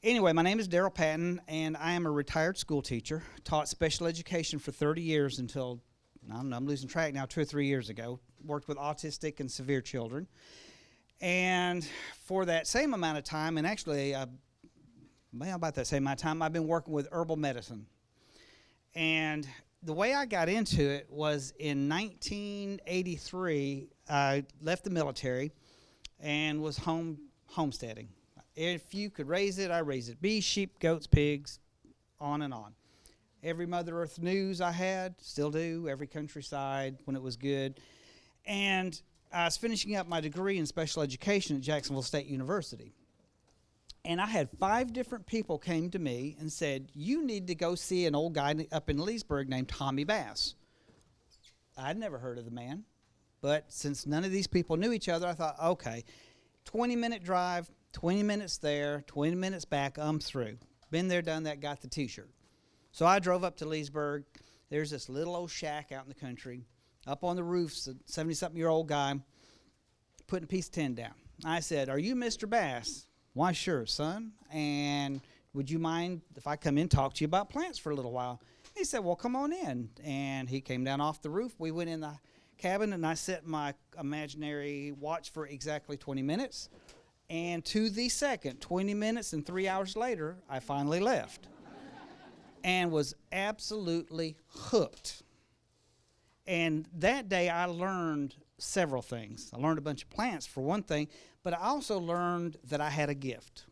Anyway, my name is Daryl Patton, and I am a retired school teacher. Taught special education for 30 years until, I don't know, I'm losing track now, 2 or 3 years ago. Worked with autistic and severe children. And for that same amount of time, and actually, about that same amount of time, I've been working with herbal medicine. And the way I got into it was in 1983, I left the military and was homesteading. If you could raise it, I raised it. Bees, sheep, goats, pigs, on and on. Every Mother Earth news I had, still do, every countryside when it was good. And I was finishing up my degree in special education at Jacksonville State University. And I had 5 different people came to me and said, you need to go see an old guy up in Leesburg named Tommy Bass. I'd never heard of the man, but since none of these people knew each other, I thought, okay, 20-minute drive, 20 minutes there, 20 minutes back, I'm through. Been there, done that, got the T-shirt. So I drove up to Leesburg. There's this little old shack out in the country. Up on the roof's a 70-something-year-old guy putting a piece of tin down. I said, are you Mr. Bass? Why, sure, son. And would you mind if I come in and talk to you about plants for a little while? He said, well, come on in. And he came down off the roof. We went in the cabin, and I set my imaginary watch for exactly 20 minutes. And to the second, 20 minutes and 3 hours later, I finally left and was absolutely hooked. And that day, I learned several things. I learned a bunch of plants, for one thing, but I also learned that I had a gift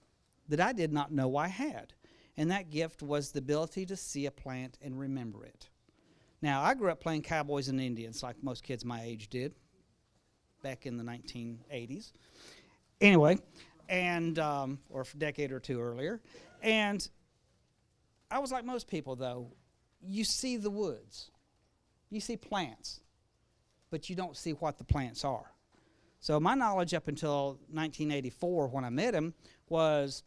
that I did not know I had. And that gift was the ability to see a plant and remember it. Now, I grew up playing cowboys and Indians like most kids my age did back in the 1980s. Anyway, and or a decade or two earlier. And I was like most people, though. You see the woods. You see plants, but you don't see what the plants are. So my knowledge up until 1984 when I met him was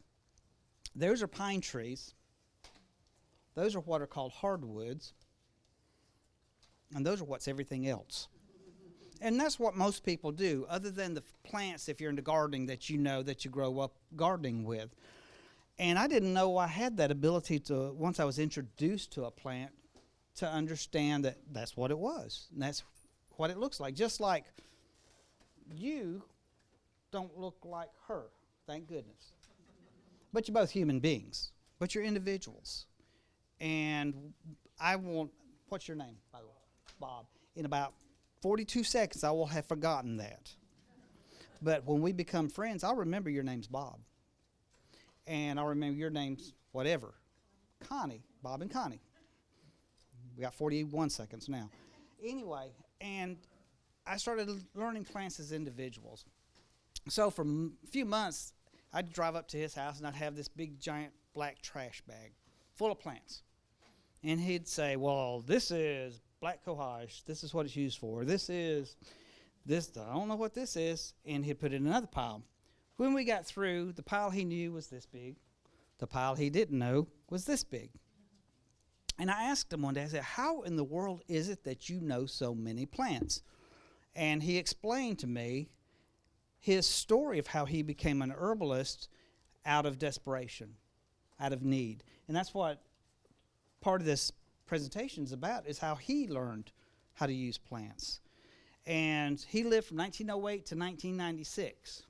those are pine trees. Those are what are called hardwoods. And those are what's everything else. And that's what most people do, other than the plants, if you're into gardening, that you know that you grow up gardening with. And I didn't know I had that ability to, once I was introduced to a plant, to understand that that's what it was. And that's what it looks like. Just like you don't look like her, thank goodness. But you're both human beings. But you're individuals. And I won't, what's your name, by the way? Bob. In about 42 seconds, I will have forgotten that. But when we become friends, I'll remember your name's Bob. And I'll remember your name's whatever. Connie. Bob and Connie. We got 41 seconds now. Anyway, and I started learning plants as individuals. So for a few months, I'd drive up to his house, and I'd have this big, giant black trash bag full of plants. And he'd say, well, this is black cohosh. This is what it's used for. This is this. I don't know what this is. And he'd put it in another pile. When we got through, the pile he knew was this big. The pile he didn't know was this big. And I asked him one day, I said, how in the world is it that you know so many plants? And he explained to me his story of how he became an herbalist out of desperation, out of need. And that's what part of this presentation is about, is how he learned how to use plants. And he lived from 1908 to 1996.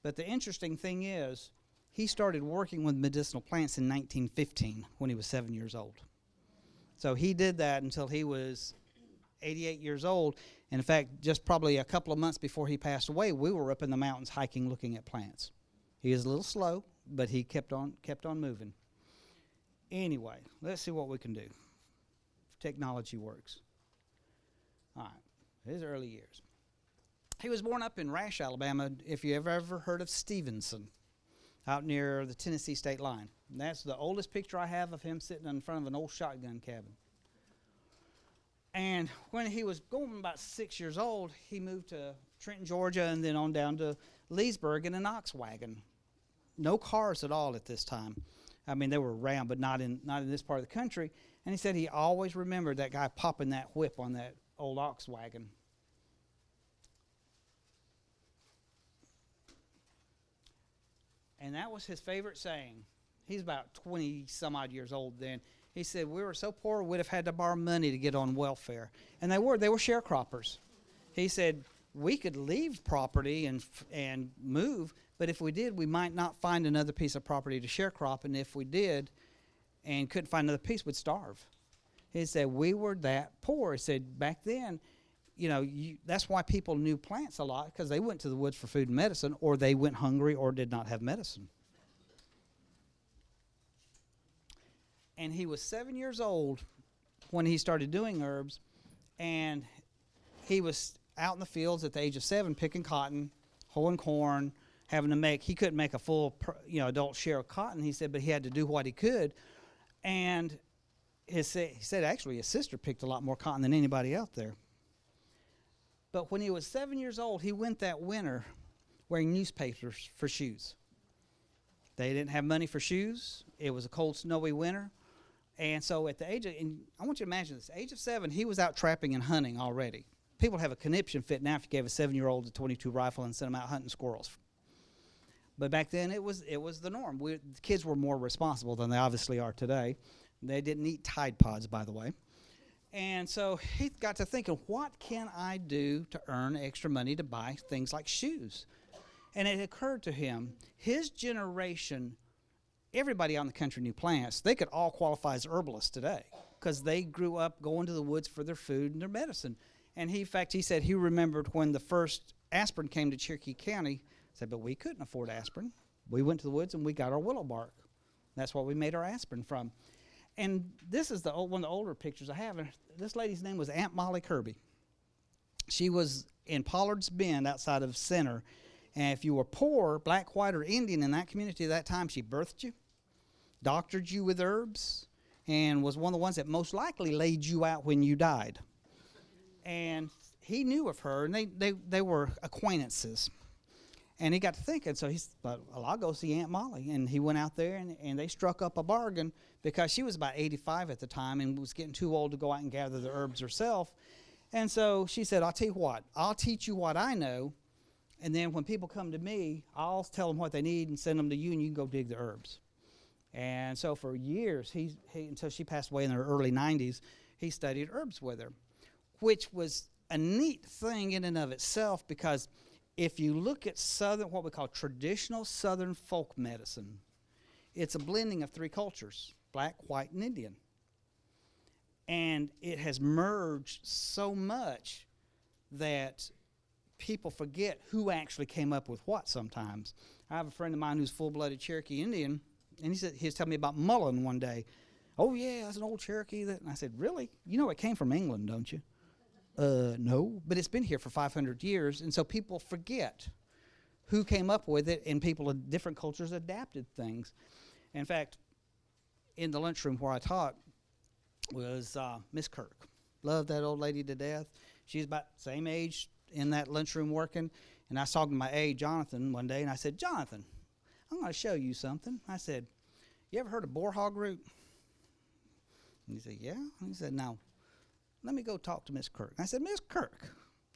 But the interesting thing is, he started working with medicinal plants in 1915 when he was 7 years old. So he did that until he was 88 years old. And in fact, just probably a couple of months before he passed away, we were up in the mountains hiking, looking at plants. He was a little slow, but he kept on moving. Anyway, let's see what we can do. If technology works. All right, his early years. He was born up in Rash, Alabama, if you ever heard of Stevenson, out near the Tennessee state line. And that's the oldest picture I have of him sitting in front of an old shotgun cabin. And when he was going about 6 years old, he moved to Trenton, Georgia, and then on down to Leesburg in an ox wagon. No cars at all at this time. I mean, they were around, but not in this part of the country. And he said he always remembered that guy popping that whip on that old ox wagon. And that was his favorite saying. He's about 20 some odd years old then. He said, we were so poor we'd have had to borrow money to get on welfare. And they were sharecroppers. He said, we could leave property and move, but if we did, we might not find another piece of property to sharecrop, and if we did and couldn't find another piece, we'd starve. He said, we were that poor. He said, back then, that's why people knew plants a lot, because they went to the woods for food and medicine, or they went hungry or did not have medicine. And he was 7 years old when he started doing herbs, and he was out in the fields at the age of 7 picking cotton, hoeing corn, he couldn't make a full adult share of cotton, he said, but he had to do what he could. And he said actually his sister picked a lot more cotton than anybody out there. But when he was 7 years old, he went that winter wearing newspapers for shoes. They didn't have money for shoes. It was a cold, snowy winter. And so at the age of, and I want you to imagine this, age of 7, he was out trapping and hunting already. People have a conniption fit now if you gave a 7-year-old a .22 rifle and sent them out hunting squirrels. But back then it was the norm. The kids were more responsible than they obviously are today. They didn't eat Tide Pods, by the way. And so he got to thinking, what can I do to earn extra money to buy things like shoes? And it occurred to him, his generation, everybody out in the country knew plants. They could all qualify as herbalists today because they grew up going to the woods for their food and their medicine. And in fact, he said he remembered when the first aspirin came to Cherokee County. He said, but we couldn't afford aspirin. We went to the woods and we got our willow bark. That's what we made our aspirin from. And this is one of the older pictures I have. And this lady's name was Aunt Molly Kirby. She was in Pollard's Bend outside of Center. And if you were poor, black, white, or Indian in that community at that time, she birthed you, doctored you with herbs, and was one of the ones that most likely laid you out when you died. And he knew of her, and they were acquaintances. And he got to thinking, so he thought, well, I'll go see Aunt Molly. And he went out there, and they struck up a bargain because she was about 85 at the time and was getting too old to go out and gather the herbs herself. And so she said, I'll tell you what, I'll teach you what I know, and then when people come to me, I'll tell them what they need and send them to you, and you can go dig the herbs. And so for years, he until she passed away in her early 90s, he studied herbs with her, which was a neat thing in and of itself, because if you look at what we call traditional Southern folk medicine, it's a blending of 3 cultures, black, white, and Indian. And it has merged so much that people forget who actually came up with what sometimes. I have a friend of mine who's full-blooded Cherokee Indian, and he was telling me about mullein one day. Oh, yeah, that's an old Cherokee. And I said, really? You know it came from England, don't you? No, but it's been here for 500 years, and so people forget who came up with it, and people of different cultures adapted things. In fact, in the lunchroom where I taught was Miss Kirk. Loved that old lady to death. She's about the same age in that lunchroom working, and I was talking to my aide, Jonathan, one day, and I said, Jonathan, I'm going to show you something. I said, you ever heard of boar hog root? And he said, yeah. And he said, no. Let me go talk to Miss Kirk. I said, Miss Kirk.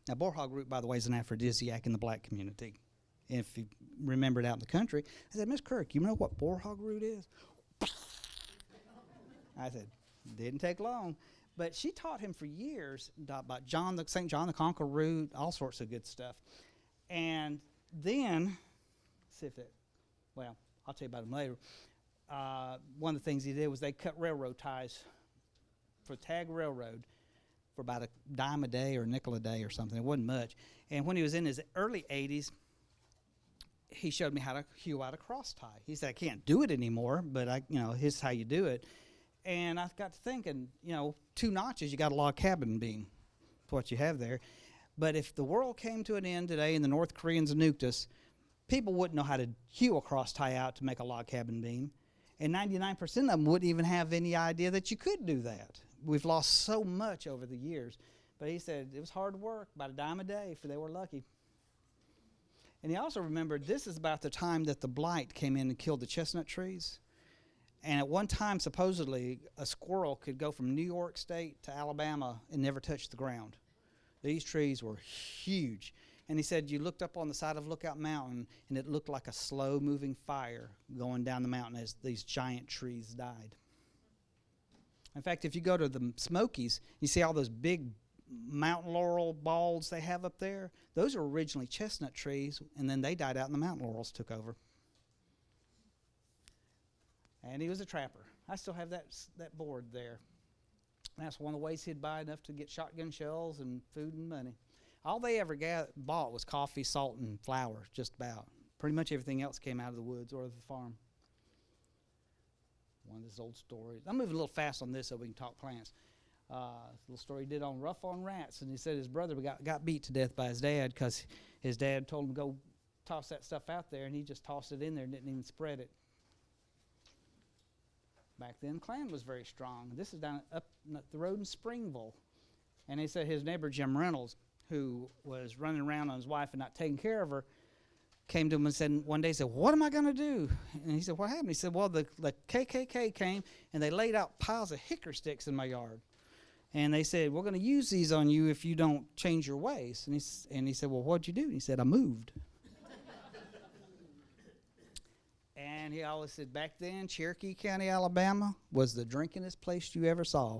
Now, boar hog root, by the way, is an aphrodisiac in the black community. If you remember it out in the country. I said, Miss Kirk, you know what boar hog root is? I said, didn't take long. But she taught him for years about St. John the Conqueror root, all sorts of good stuff. And then, I'll tell you about him later. One of the things he did was they cut railroad ties for Tag Railroad for about a dime a day or a nickel a day or something. It wasn't much. And when he was in his early 80s, he showed me how to hew out a cross tie. He said, I can't do it anymore, but here's how you do it. And I got to thinking, 2 notches, you got a log cabin beam. That's what you have there. But if the world came to an end today and the North Koreans nuked us, people wouldn't know how to hew a cross tie out to make a log cabin beam. And 99% of them wouldn't even have any idea that you could do that. We've lost so much over the years. But he said it was hard work, about a dime a day, if they were lucky. And he also remembered this is about the time that the blight came in and killed the chestnut trees. And at one time, supposedly, a squirrel could go from New York State to Alabama and never touch the ground. These trees were huge. And he said you looked up on the side of Lookout Mountain, and it looked like a slow-moving fire going down the mountain as these giant trees died. In fact, if you go to the Smokies, you see all those big mountain laurel balls they have up there. Those are originally chestnut trees, and then they died out and the mountain laurels took over. And he was a trapper. I still have that board there. That's one of the ways he'd buy enough to get shotgun shells and food and money. All they ever bought was coffee, salt, and flour, just about. Pretty much everything else came out of the woods or the farm. One of these old stories. I'm moving a little fast on this so we can talk plants. Little story he did on Rough on Rats, and he said his brother got beat to death by his dad because his dad told him to go toss that stuff out there, and he just tossed it in there and didn't even spread it. Back then, Klan was very strong. This is down up the road in Springville. And he said his neighbor, Jim Reynolds, who was running around on his wife and not taking care of her, came to him and said one day, what am I going to do? And he said, what happened? He said, well, the KKK came, and they laid out piles of hickory sticks in my yard. And they said, we're going to use these on you if you don't change your ways. And he said, well, what'd you do? And he said, I moved. And he always said, back then, Cherokee County, Alabama, was the drinkingest place you ever saw.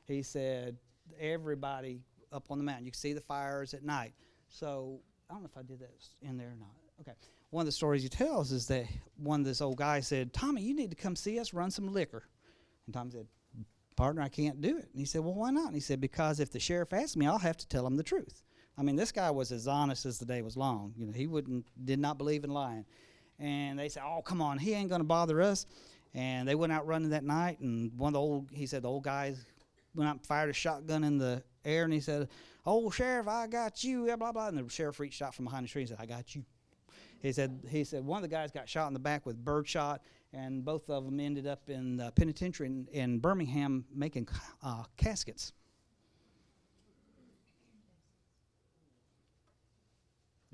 He said, everybody up on the mountain, you could see the fires at night. So I don't know if I did that in there or not. Okay. One of the stories he tells is that one of this old guy said, Tommy, you need to come see us run some liquor. And Tommy said, partner, I can't do it. And he said, well, why not? And he said, because if the sheriff asks me, I'll have to tell him the truth. I mean, this guy was as honest as the day was long. You know, he did not believe in lying. And they said, oh, come on, he ain't going to bother us. And they went out running that night, and he said the old guys went out and fired a shotgun in the air, and he said, oh, Sheriff, I got you, blah, blah, blah. And the sheriff reached out from behind the tree and said, I got you. He said one of the guys got shot in the back with birdshot, and both of them ended up in the penitentiary in Birmingham making caskets.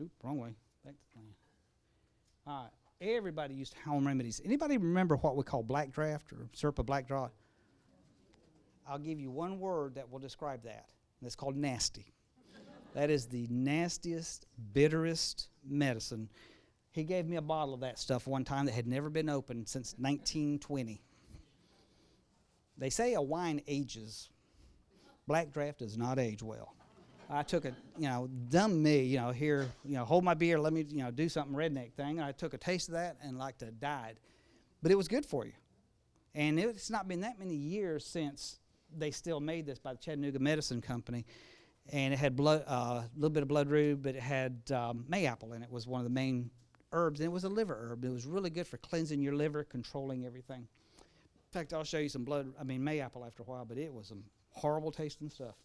Oop, wrong way. Back to the plan. All right. Everybody used home remedies. Anybody remember what we call black draft or syrup of black draft? I'll give you one word that will describe that. And it's called nasty. That is the nastiest, bitterest medicine. He gave me a bottle of that stuff one time that had never been opened since 1920. They say a wine ages. Black draft does not age well. I took a, dumb me, here, hold my beer, let me, do something redneck thing. And I took a taste of that and like to died. But it was good for you. And it's not been that many years since they still made this by the Chattanooga Medicine Company. And it had a little bit of bloodroot, but it had mayapple in it. Was one of the main herbs. And it was a liver herb. It was really good for cleansing your liver, controlling everything. In fact, I'll show you some mayapple after a while, but it was some horrible tasting stuff.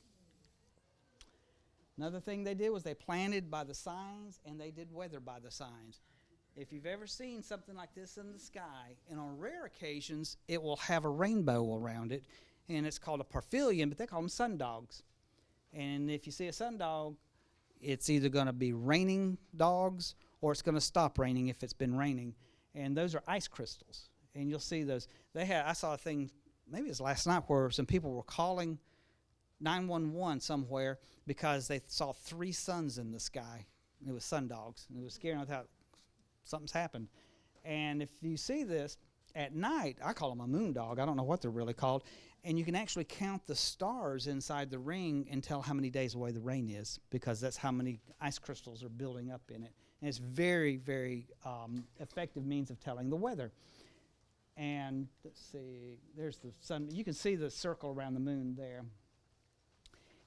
Another thing they did was they planted by the signs, and they did weather by the signs. If you've ever seen something like this in the sky, and on rare occasions, it will have a rainbow around it, and it's called a parfilion, but they call them sundogs. And if you see a sundog, it's either going to be raining dogs, or it's going to stop raining if it's been raining. And those are ice crystals, and you'll see those. I saw a thing, maybe it was last night, where some people were calling 911 somewhere because they saw 3 suns in the sky. It was sundogs, and it was scaring them without something's happened. And if you see this at night, I call them a moon dog. I don't know what they're really called. And you can actually count the stars inside the ring and tell how many days away the rain is, because that's how many ice crystals are building up in it. And it's very, very effective means of telling the weather. And let's see, there's the sun. You can see the circle around the moon there.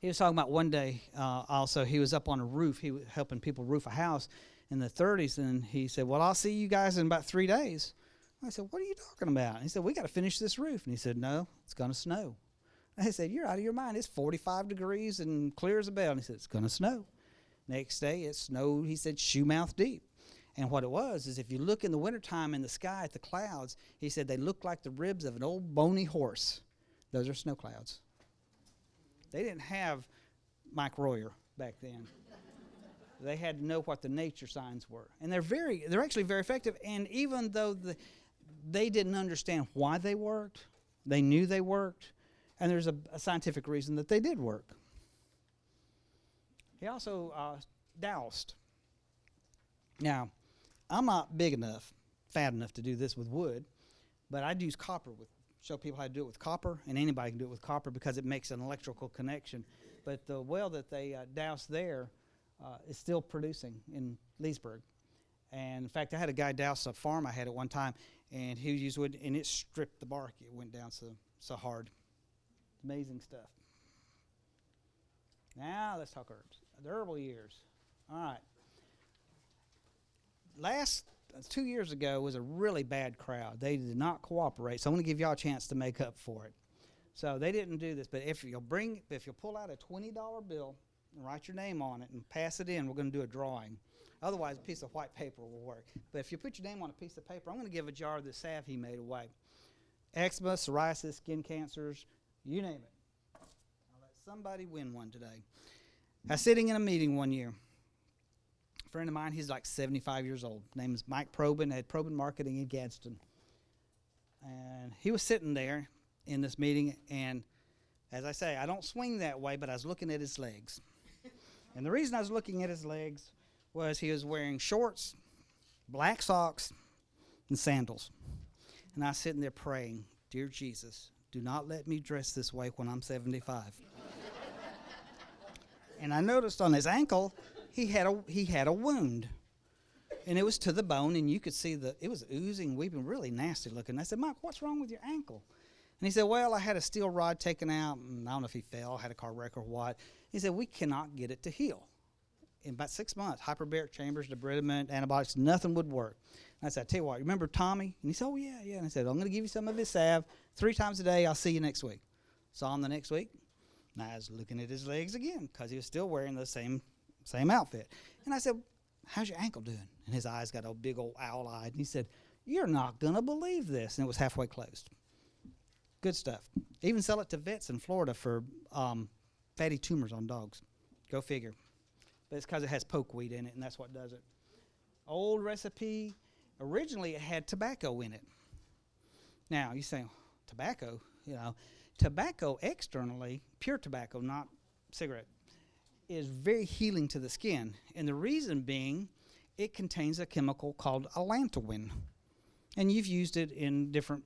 He was talking about one day also, he was up on a roof. He was helping people roof a house in the 30s, and he said, well, I'll see you guys in about 3 days. I said, what are you talking about? And he said, we got to finish this roof. And he said, no, it's going to snow. And I said, you're out of your mind. It's 45 degrees and clear as a bell. And he said, it's going to snow. Next day, it snowed, he said, shoe mouth deep. And what it was is if you look in the wintertime in the sky at the clouds, he said they look like the ribs of an old bony horse. Those are snow clouds. They didn't have Mike Royer back then. They had to know what the nature signs were. And they're actually very effective. And even though they didn't understand why they worked, they knew they worked, and there's a scientific reason that they did work. He also doused. Now, I'm not big enough, fat enough to do this with wood, but I'd use copper show people how to do it with copper, and anybody can do it with copper because it makes an electrical connection. But the well that they doused there is still producing in Leesburg. And in fact, I had a guy douse a farm I had at one time, and he used wood, and it stripped the bark. It went down so hard. Amazing stuff. Now let's talk herbs. The herbal years. All right. Last 2 years ago was a really bad crowd. They did not cooperate, so I'm going to give y'all a chance to make up for it. So they didn't do this, but if you'll pull out a $20 bill and write your name on it and pass it in, we're going to do a drawing. Otherwise, a piece of white paper will work. But if you put your name on a piece of paper, I'm going to give a jar of the salve he made away. Eczema, psoriasis, skin cancers, you name it. I'll let somebody win one today. I was sitting in a meeting one year. A friend of mine, he's like 75 years old. His name is Mike Probin, had Probin Marketing in Gadsden. And he was sitting there in this meeting, and as I say, I don't swing that way, but I was looking at his legs. And the reason I was looking at his legs was he was wearing shorts, black socks, and sandals. And I was sitting there praying, "Dear Jesus, do not let me dress this way when I'm 75. And I noticed on his ankle, he had a wound. And it was to the bone, and you could see it was oozing, weeping, really nasty looking. I said, "Mike, what's wrong with your ankle?" And he said, "Well, I had a steel rod taken out, and I don't know if he fell, had a car wreck or what." He said, "We cannot get it to heal." In about 6 months, hyperbaric chambers, debridement, antibiotics, nothing would work. And I said, "I tell you what, remember Tommy?" And he said, "Oh, yeah." And I said, "I'm going to give you some of his salve 3 times a day. I'll see you next week." Saw him the next week. And I was looking at his legs again because he was still wearing the same outfit. And I said, "How's your ankle doing?" And his eyes got a big old owl-eyed. And he said, "You're not going to believe this." And it was halfway closed. Good stuff. Even sell it to vets in Florida for fatty tumors on dogs. Go figure. But it's because it has pokeweed in it, and that's what does it. Old recipe. Originally, it had tobacco in it. Now, you say, tobacco? Tobacco externally, pure tobacco, not cigarette, is very healing to the skin. And the reason being, it contains a chemical called allantoin. And you've used it in different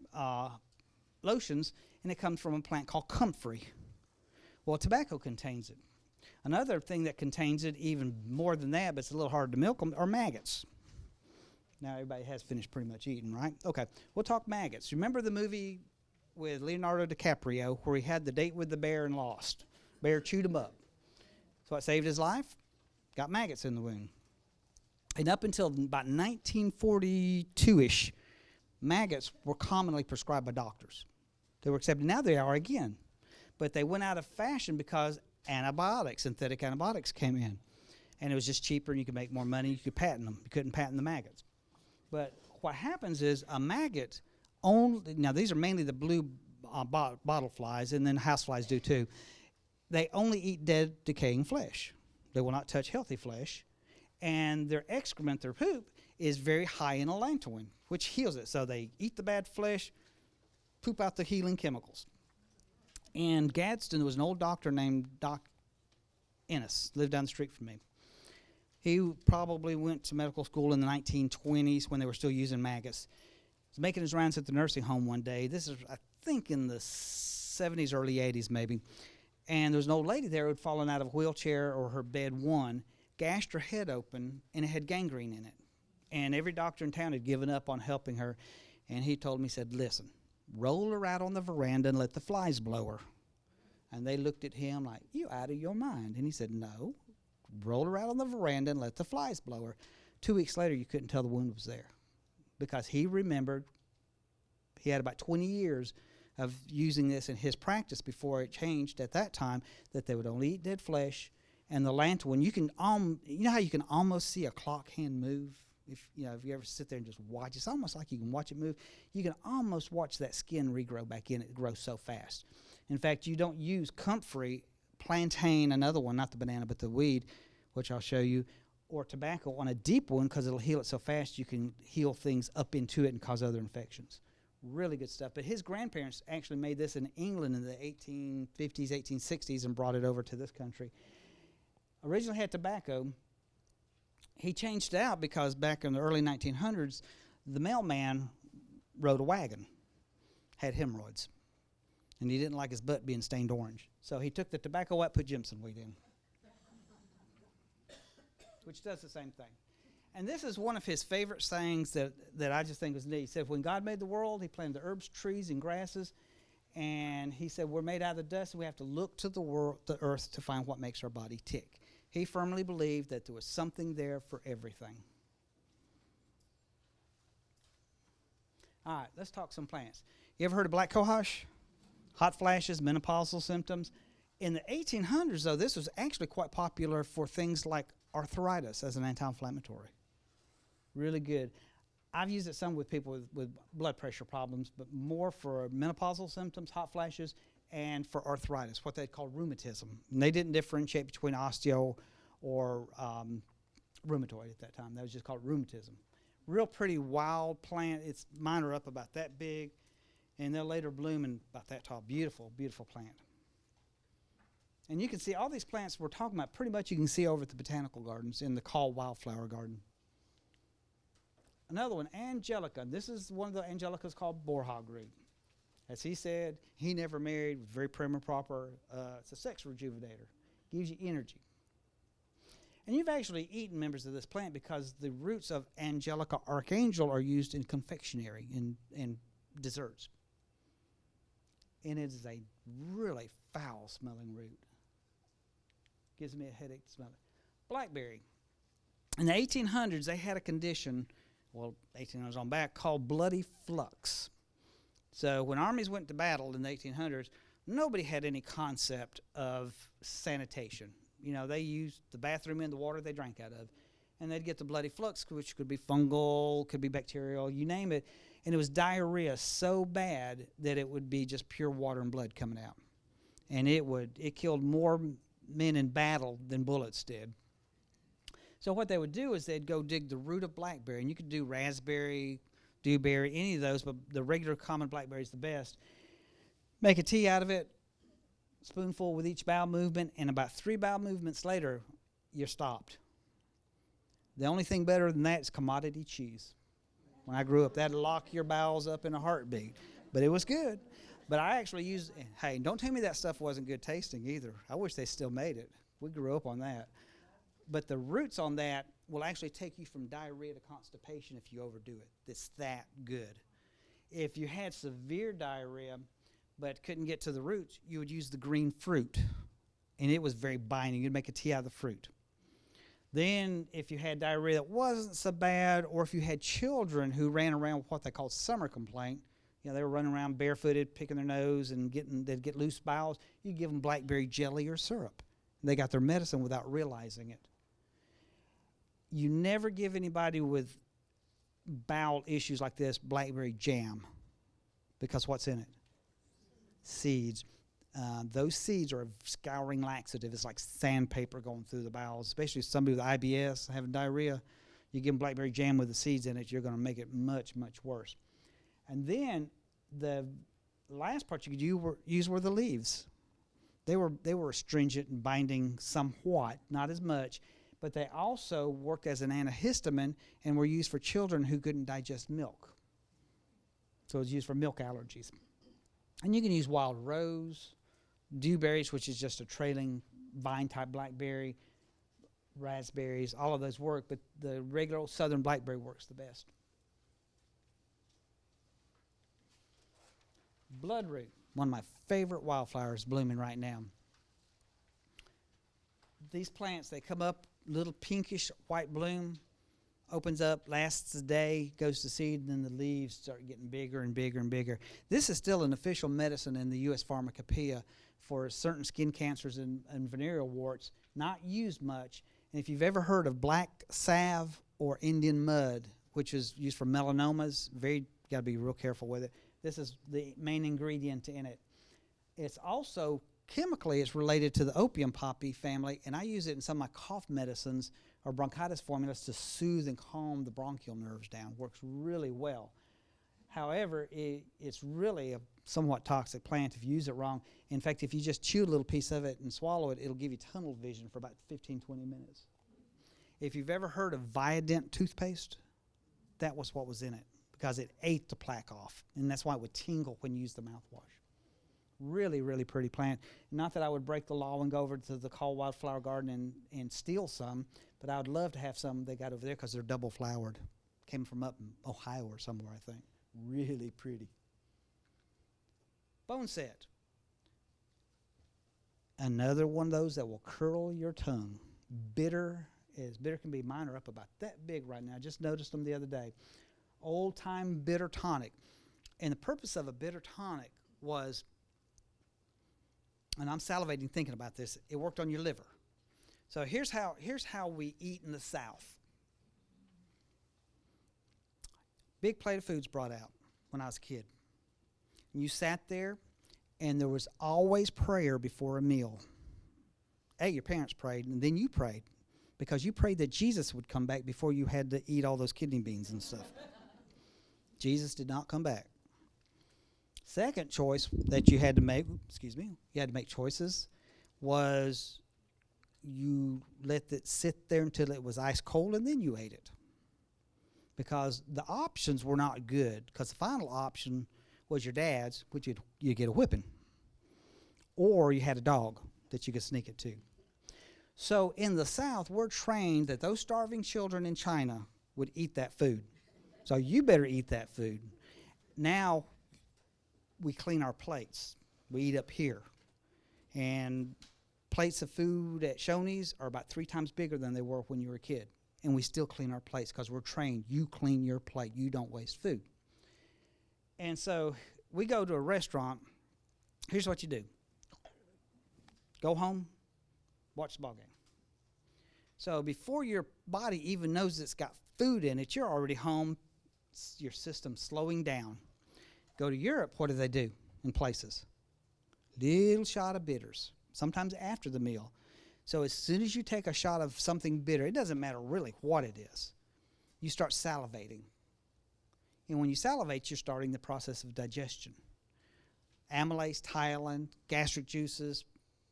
lotions, and it comes from a plant called comfrey. Well, tobacco contains it. Another thing that contains it, even more than that, but it's a little hard to milk them, are maggots. Now, everybody has finished pretty much eating, right? Okay, we'll talk maggots. Remember the movie with Leonardo DiCaprio where he had the date with the bear and lost? Bear chewed him up. So what saved his life? Got maggots in the wound. And up until about 1942-ish, maggots were commonly prescribed by doctors. They were accepted. Now they are again. But they went out of fashion because synthetic antibiotics came in. And it was just cheaper and you could make more money. You could patent them. You couldn't patent the maggots. But what happens is a maggot now these are mainly the blue bottle flies, and then house flies do too. They only eat dead, decaying flesh. They will not touch healthy flesh. And their excrement, their poop, is very high in allantoin, which heals it. So they eat the bad flesh, poop out the healing chemicals. And Gadsden, there was an old doctor named Doc Ennis, lived down the street from me. He probably went to medical school in the 1920s when they were still using maggots. He was making his rounds at the nursing home one day. This is, I think, in the 70s, early 80s maybe. And there was an old lady there who had fallen out of a wheelchair or her bed gashed her head open, and it had gangrene in it. And every doctor in town had given up on helping her. And he told me, he said, "Listen, roll her out on the veranda and let the flies blow her." And they looked at him like, "You out of your mind." And he said, "No, roll her out on the veranda and let the flies blow her." 2 weeks later, you couldn't tell the wound was there because he remembered he had about 20 years of using this in his practice before it changed at that time that they would only eat dead flesh. And the allantoin, you know how you can almost see a clock hand move? If you ever sit there and just watch, it's almost like you can watch it move. You can almost watch that skin regrow back in. It grows so fast. In fact, you don't use comfrey, plantain, another one, not the banana, but the weed, which I'll show you, or tobacco on a deep wound because it'll heal it so fast you can heal things up into it and cause other infections. Really good stuff. But his grandparents actually made this in England in the 1850s, 1860s and brought it over to this country. Originally had tobacco, He changed it out because back in the early 1900s, the mailman rode a wagon, had hemorrhoids, and he didn't like his butt being stained orange. So he took the tobacco white, put Jimson weed in, which does the same thing. And this is one of his favorite sayings that I just think was neat. He said, when God made the world, he planted the herbs, trees, and grasses. And he said, we're made out of the dust, and we have to look to the earth to find what makes our body tick. He firmly believed that there was something there for everything. All right, let's talk some plants. You ever heard of black cohosh? Hot flashes, menopausal symptoms. In the 1800s, though, this was actually quite popular for things like arthritis as an anti-inflammatory. Really good. I've used it some with people with blood pressure problems, but more for menopausal symptoms, hot flashes, and for arthritis, what they call rheumatism. And they didn't differentiate between osteo or rheumatoid at that time. That was just called rheumatism. Real pretty wild plant. Mine are up about that big, and they'll later bloom and about that tall. Beautiful, beautiful plant. And you can see all these plants we're talking about, pretty much you can see over at the botanical gardens in the Call Wildflower Garden. Another one, angelica. This is one of the angelicas called boarhog root. As he said, he never married, very prim and proper. It's a sex rejuvenator, gives you energy. And you've actually eaten members of this plant because the roots of Angelica archangel are used in confectionery, in desserts. And it is a really foul-smelling root. Gives me a headache to smell it. Blackberry. In the 1800s, they had a condition, 1800s on back, called bloody flux. So when armies went to battle in the 1800s, nobody had any concept of sanitation. You know, they used the bathroom and the water they drank out of. And they'd get the bloody flux, which could be fungal, could be bacterial, you name it. And it was diarrhea so bad that it would be just pure water and blood coming out. And it killed more men in battle than bullets did. So what they would do is they'd go dig the root of blackberry, and you could do raspberry, dewberry, any of those, but the regular common blackberry is the best. Make a tea out of it, spoonful with each bowel movement, and about 3 bowel movements later, you're stopped. The only thing better than that is commodity cheese. When I grew up, that'd lock your bowels up in a heartbeat, but it was good. But I actually used, hey, don't tell me that stuff wasn't good tasting either. I wish they still made it. We grew up on that. But the roots on that will actually take you from diarrhea to constipation if you overdo it. It's that good. If you had severe diarrhea but couldn't get to the roots, you would use the green fruit. And it was very binding. You'd make a tea out of the fruit. Then if you had diarrhea that wasn't so bad, or if you had children who ran around with what they call summer complaint, you know, they were running around barefooted, picking their nose, and they'd get loose bowels, you give them blackberry jelly or syrup. They got their medicine without realizing it. You never give anybody with bowel issues like this blackberry jam, because what's in it? Seeds. Those seeds are a scouring laxative. It's like sandpaper going through the bowels, especially somebody with IBS having diarrhea. You give them blackberry jam with the seeds in it, you're going to make it much, much worse. And then the last part you could use were the leaves. They were astringent and binding somewhat, not as much, but they also worked as an antihistamine and were used for children who couldn't digest milk. So it was used for milk allergies. And you can use wild rose, dewberries, which is just a trailing vine-type blackberry, raspberries, all of those work, but the regular old southern blackberry works the best. Bloodroot, one of my favorite wildflowers blooming right now. These plants, they come up, little pinkish white bloom, opens up, lasts a day, goes to seed, and then the leaves start getting bigger and bigger and bigger. This is still an official medicine in the U.S. Pharmacopoeia for certain skin cancers and venereal warts, not used much. And if you've ever heard of black salve or Indian mud, which is used for melanomas, got to be real careful with it. This is the main ingredient in it. It's also, chemically, it's related to the opium poppy family, and I use it in some of my cough medicines or bronchitis formulas to soothe and calm the bronchial nerves down. Works really well. However, it's really a somewhat toxic plant if you use it wrong. In fact, if you just chew a little piece of it and swallow it, it'll give you tunnel vision for about 15, 20 minutes. If you've ever heard of Viadent toothpaste, that was what was in it, because it ate the plaque off, and that's why it would tingle when you use the mouthwash. Really, really pretty plant. Not that I would break the law and go over to the Call Wildflower Garden and steal some, but I would love to have some they got over there because they're double flowered. Came from up in Ohio or somewhere, I think. Really pretty. Boneset. Another one of those that will curl your tongue. Bitter can be. Mine are up about that big right now. I just noticed them the other day. Old time bitter tonic. And the purpose of a bitter tonic was, and I'm salivating thinking about this, it worked on your liver. So here's how we eat in the South. Big plate of food's brought out when I was a kid. And you sat there, and there was always prayer before a meal. Your parents prayed, and then you prayed, because you prayed that Jesus would come back before you had to eat all those kidney beans and stuff. Jesus did not come back. Second choice that you had to make, choices, was you let it sit there until it was ice cold, and then you ate it. Because the options were not good, because the final option was your dad's, which you'd get a whipping. Or you had a dog that you could sneak it to. So in the South, we're trained that those starving children in China would eat that food. So you better eat that food. Now we clean our plates. We eat up here. And plates of food at Shoney's are about 3 times bigger than they were when you were a kid. And we still clean our plates because we're trained. You clean your plate. You don't waste food. And so we go to a restaurant. Here's what you do. Go home, watch the ball game. So before your body even knows it's got food in it, you're already home. Your system's slowing down. Go to Europe, what do in places? Little shot of bitters, sometimes after the meal. So as soon as you take a shot of something bitter, it doesn't matter really what it is, you start salivating. And when you salivate, you're starting the process of digestion. Amylase, tyolin, gastric juices,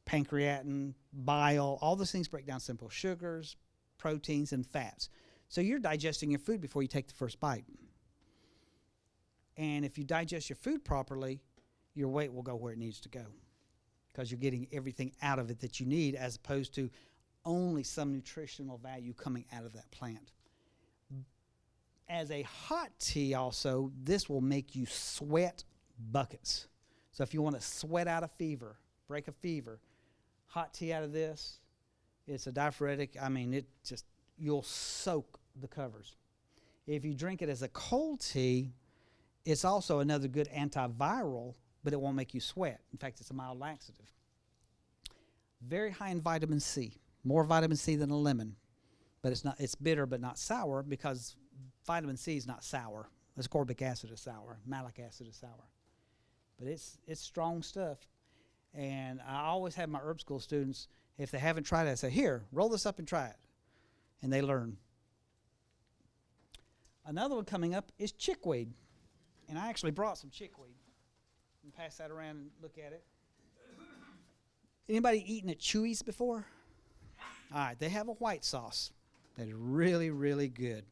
pancreatin, bile, all those things break down simple sugars, proteins, and fats. So you're digesting your food before you take the first bite. And if you digest your food properly, your weight will go where it needs to go, because you're getting everything out of it that you need, as opposed to only some nutritional value coming out of that plant. As a hot tea also, this will make you sweat buckets. So if you want to sweat out a fever, break a fever, hot tea out of this, it's a diaphoretic. I mean, you'll soak the covers. If you drink it as a cold tea, it's also another good antiviral, but it won't make you sweat. In fact, it's a mild laxative. Very high in vitamin C, more vitamin C than a lemon. But it's bitter but not sour, because vitamin C is not sour. Ascorbic acid is sour, malic acid is sour. But it's strong stuff. And I always have my herb school students, if they haven't tried it, I say, here, roll this up and try it. And they learn. Another one coming up is chickweed. And I actually brought some chickweed. And pass that around and look at it. Anybody eaten at Chewy's before? All right, they have a white sauce that is really, really good.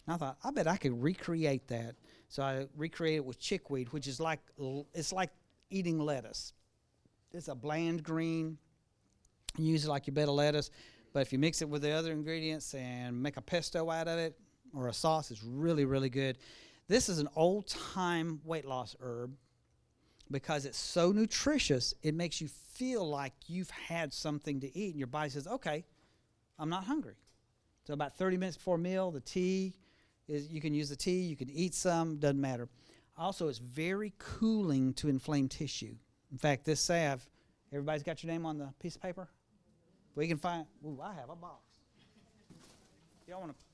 And I thought, I bet I could recreate that. So I recreated it with chickweed, which is it's like eating lettuce. It's a bland green. You use it like your bed of lettuce. But if you mix it with the other ingredients and make a pesto out of it or a sauce, it's really, really good. This is an old-time weight loss herb because it's so nutritious, it makes you feel like you've had something to eat, and your body says, okay, I'm not hungry. So about 30 minutes before a meal, the tea, you can use the tea, you can eat some, doesn't matter. Also, it's very cooling to inflamed tissue. In fact, this salve, everybody's got your name on the piece of paper? We can find, I have a box. Y'all want to?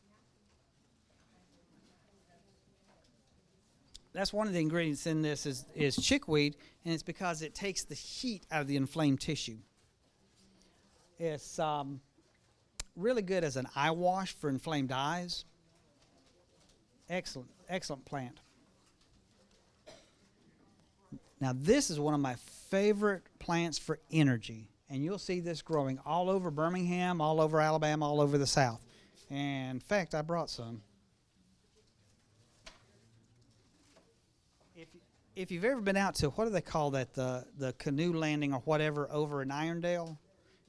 That's one of the ingredients in this is chickweed, and it's because it takes the heat out of the inflamed tissue. It's really good as an eye wash for inflamed eyes. Excellent, excellent plant. Now, this is one of my favorite plants for energy, and you'll see this growing all over Birmingham, all over Alabama, all over the South. And in fact, I brought some. If you've ever been out to, what do they call that, the canoe landing or whatever over in Irondale?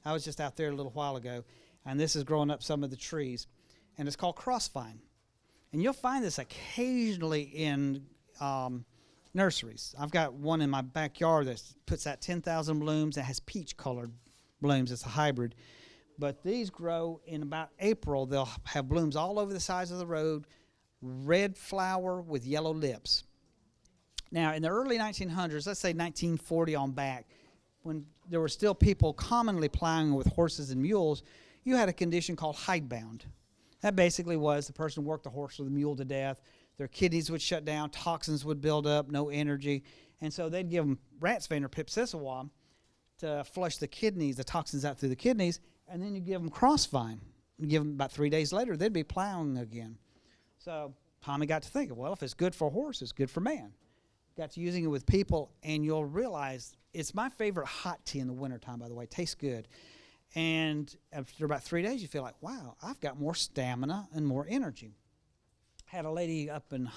I was just out there a little while ago, and this is growing up some of the trees, and it's called crossvine. And you'll find this occasionally in nurseries. I've got one in my backyard that puts out 10,000 blooms that has peach-colored blooms. It's a hybrid. But these grow in about April. They'll have blooms all over the sides of the road, red flower with yellow lips. Now, in the early 1900s, let's say 1940 on back, when there were still people commonly plowing with horses and mules, you had a condition called hidebound. That basically was the person worked the horse or the mule to death. Their kidneys would shut down, toxins would build up, no energy. And so they'd give them Ratsvein or Pipsissewa to flush the kidneys, the toxins out through the kidneys, and then you give them crossvine. You give them about 3 days later, they'd be plowing again. So Tommy got to thinking, well, if it's good for a horse, it's good for man. Got to using it with people, and you'll realize it's my favorite hot tea in the wintertime, by the way. It tastes good. And after about 3 days, you feel like, wow, I've got more stamina and more energy. Had a lady up in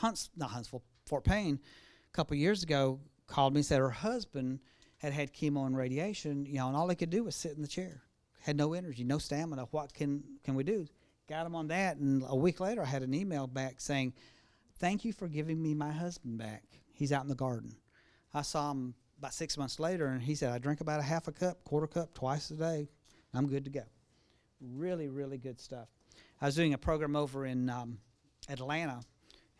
Fort Payne, a couple years ago, called me and said her husband had chemo and radiation, and all he could do was sit in the chair. Had no energy, no stamina. What can we do? Got him on that, and a week later, I had an email back saying, thank you for giving me my husband back. He's out in the garden. I saw him about 6 months later, and he said, I drink about a half a cup, quarter cup, twice a day. I'm good to go. Really, really good stuff. I was doing a program over in Atlanta,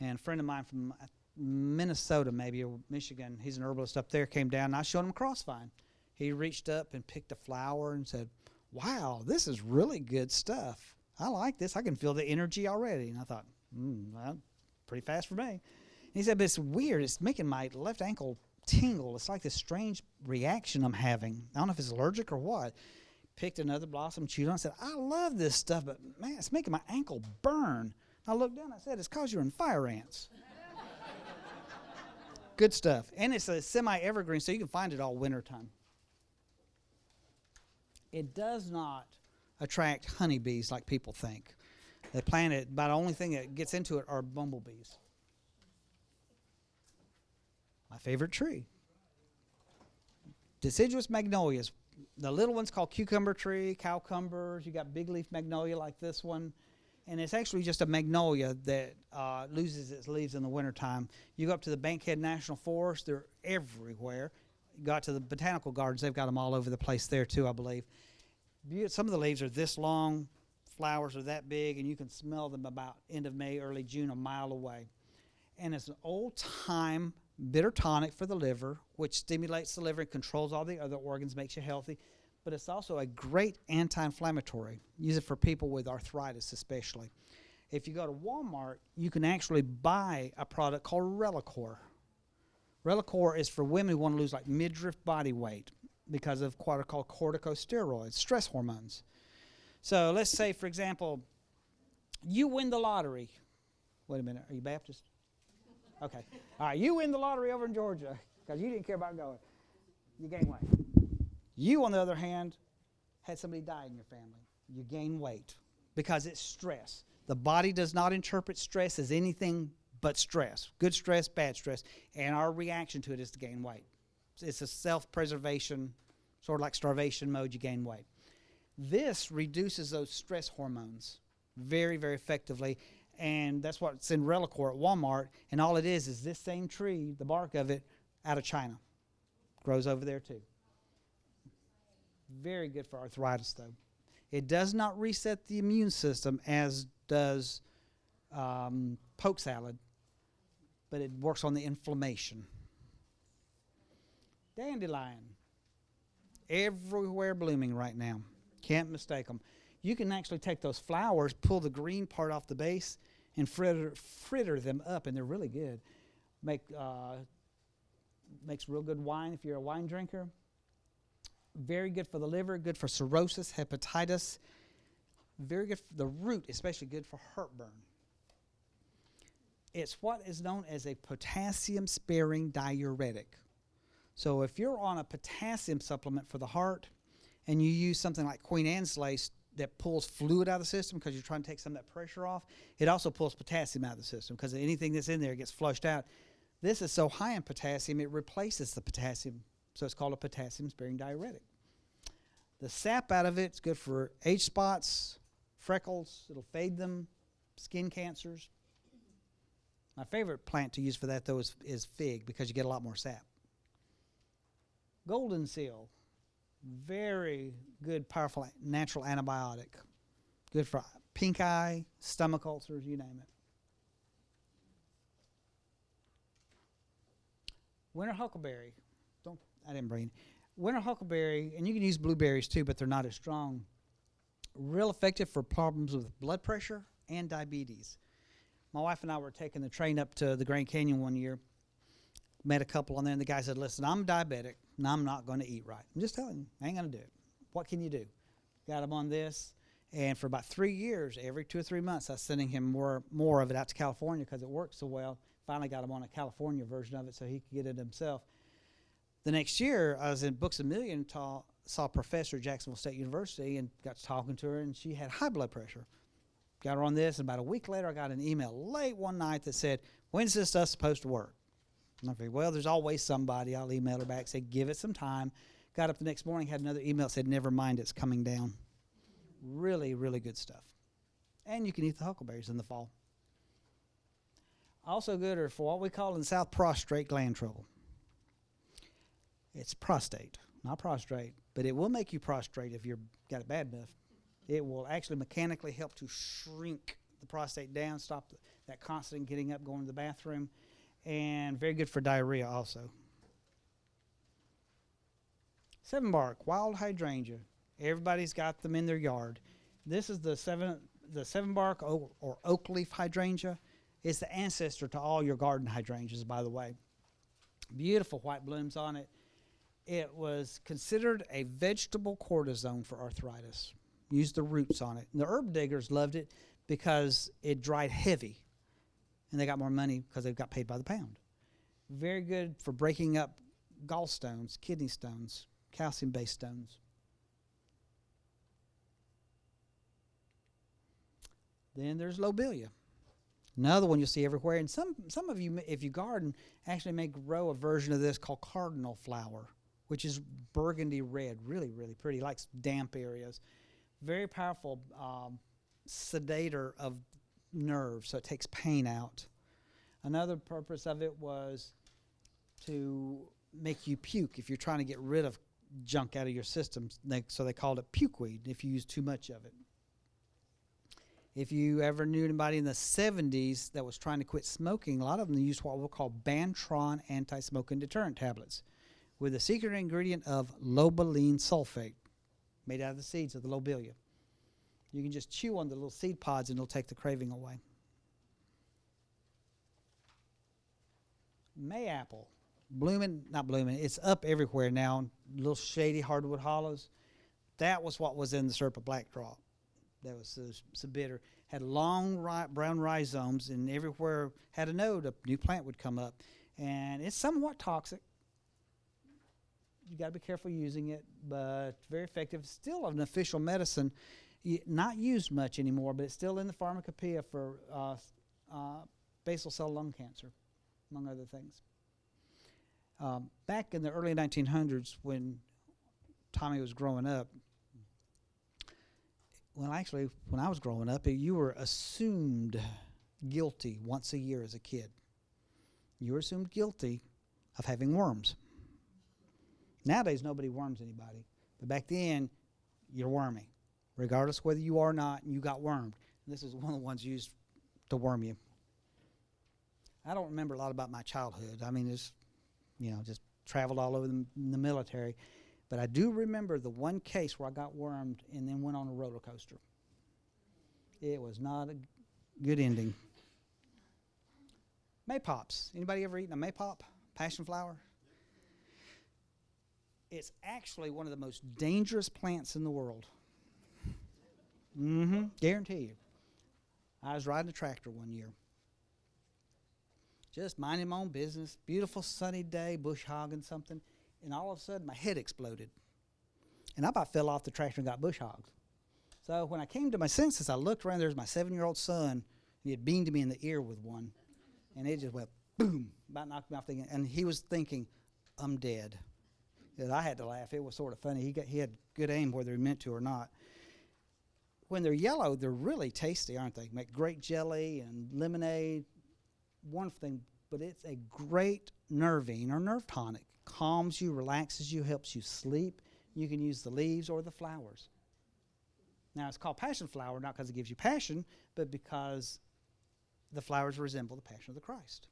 and a friend of mine from Minnesota, maybe, or Michigan, he's an herbalist up there, came down, and I showed him crossvine. He reached up and picked a flower and said, wow, this is really good stuff. I like this. I can feel the energy already. And I thought, well, pretty fast for me. And he said, but it's weird. It's making my left ankle tingle. It's like this strange reaction I'm having. I don't know if it's allergic or what. Picked another blossom, chewed on it, said, I love this stuff, but man, it's making my ankle burn. I looked down, I said, it's because you're in fire ants. Good stuff. And it's a semi-evergreen, so you can find it all wintertime. It does not attract honeybees like people think. They plant it, but the only thing that gets into it are bumblebees. My favorite tree. Deciduous magnolias. The little one's called cucumber tree, cowcumbers. You got big leaf magnolia like this one. And it's actually just a magnolia that loses its leaves in the wintertime. You go up to the Bankhead National Forest, they're everywhere. You got to the botanical gardens, they've got them all over the place there too, I believe. Some of the leaves are this long, flowers are that big, and you can smell them about end of May, early June, a mile away. And it's an old-time bitter tonic for the liver, which stimulates the liver and controls all the other organs, makes you healthy. But it's also a great anti-inflammatory. Use it for people with arthritis especially. If you go to Walmart, you can actually buy a product called Relicore. Relicore is for women who want to lose like midriff body weight because of what are called corticosteroids, stress hormones. So let's say, for example, you win the lottery. Wait a minute, are you Baptist? Okay. All right, you win the lottery over in Georgia because you didn't care about going. You gain weight. You, on the other hand, had somebody die in your family. You gain weight because it's stress. The body does not interpret stress as anything but stress. Good stress, bad stress. And our reaction to it is to gain weight. It's a self-preservation, sort of like starvation mode, you gain weight. This reduces those stress hormones very, very effectively. And that's what's in Relicore at Walmart. And all it is this same tree, the bark of it, out of China. Grows over there too. Very good for arthritis, though. It does not reset the immune system as does poke salad, but it works on the inflammation. Dandelion. Everywhere blooming right now. Can't mistake them. You can actually take those flowers, pull the green part off the base, and fritter them up, and they're really good. Makes real good wine if you're a wine drinker. Very good for the liver, good for cirrhosis, hepatitis. Very good for the root, especially good for heartburn. It's what is known as a potassium-sparing diuretic. So if you're on a potassium supplement for the heart and you use something like Queen Anne's lace that pulls fluid out of the system because you're trying to take some of that pressure off. It also pulls potassium out of the system because anything that's in there gets flushed out. This is so high in potassium, it replaces the potassium. So it's called a potassium-sparing diuretic. The sap out of it's good for age spots, freckles. It'll fade them, skin cancers. My favorite plant to use for that, though, is fig because you get a lot more sap. Golden seal. Very good, powerful, natural antibiotic. Good for pink eye, stomach ulcers, you name it. Winter huckleberry. I didn't bring it. Winter huckleberry, and you can use blueberries too, but they're not as strong. Real effective for problems with blood pressure and diabetes. My wife and I were taking the train up to the Grand Canyon one year. Met a couple on there, and the guy said, listen, I'm diabetic, and I'm not going to eat right. I'm just telling you, I ain't going to do it. What can you do? Got him on this, and for about 3 years, every 2 or 3 months, I was sending him more of it out to California because it worked so well. Finally got him on a California version of it so he could get it himself. The next year, I was in Books A Million, saw a professor at Jacksonville State University, and got to talking to her, and she had high blood pressure. Got her on this, and about a week later, I got an email late one night that said, when's this stuff supposed to work? And I figured, well, there's always somebody. I'll email her back, say, give it some time. Got up the next morning, had another email that said, never mind, it's coming down. Really, really good stuff. And you can eat the huckleberries in the fall. Also good are for what we call in the South prostrate gland trouble. It's prostate, not prostrate, but it will make you prostrate if you've got it bad enough. It will actually mechanically help to shrink the prostate down, stop that constant getting up, going to the bathroom, and very good for diarrhea also. 7-bark, wild hydrangea. Everybody's got them in their yard. This is the 7-bark or oak leaf hydrangea. It's the ancestor to all your garden hydrangeas, by the way. Beautiful white blooms on it. It was considered a vegetable cortisone for arthritis. Used the roots on it. And the herb diggers loved it because it dried heavy. And they got more money because they got paid by the pound. Very good for breaking up gallstones, kidney stones, calcium-based stones. Then there's lobelia. Another one you'll see everywhere. And some of you, if you garden, actually may grow a version of this called cardinal flower, which is burgundy red, really, really pretty, likes damp areas. Very powerful sedator of nerves, so it takes pain out. Another purpose of it was to make you puke if you're trying to get rid of junk out of your system. So they called it pukeweed if you use too much of it. If you ever knew anybody in the 70s that was trying to quit smoking, a lot of them used what we'll call Bantron anti-smoking deterrent tablets with the secret ingredient of lobeline sulfate made out of the seeds of the lobelia. You can just chew on the little seed pods and it'll take the craving away. Mayapple, not blooming, it's up everywhere now, little shady hardwood hollows. That was what was in the syrup of black drop. That was so bitter. Had long brown rhizomes, and everywhere had a node, a new plant would come up. And it's somewhat toxic. You got to be careful using it, but very effective. Still an official medicine, not used much anymore, but it's still in the pharmacopoeia for basal cell lung cancer, among other things. Back in the early 1900s, when Tommy was growing up, when I was growing up, you were assumed guilty once a year as a kid. You were assumed guilty of having worms. Nowadays, nobody worms anybody. But back then, you're wormy. Regardless whether you are or not, you got wormed. And this is one of the ones used to worm you. I don't remember a lot about my childhood. I mean, just traveled all over the military. But I do remember the one case where I got wormed and then went on a roller coaster. It was not a good ending. Maypops. Anybody ever eaten a maypop? Passion flower? It's actually one of the most dangerous plants in the world. Guarantee you. I was riding a tractor one year. Just minding my own business. Beautiful sunny day, bush hogging something. And all of a sudden, my head exploded. And I about fell off the tractor and got bush hogged. So when I came to my senses, I looked around. There's my 7-year-old son. And he had beamed me in the ear with one. And it just went boom, about knocked me off the. And he was thinking, I'm dead. And I had to laugh. It was sort of funny. He had good aim whether he meant to or not. When they're yellow, they're really tasty, aren't they? Make great jelly and lemonade. Wonderful thing. But it's a great nervine or nerve tonic. Calms you, relaxes you, helps you sleep. You can use the leaves or the flowers. Now, it's called passion flower, not because it gives you passion, but because the flowers resemble the passion of the Christ.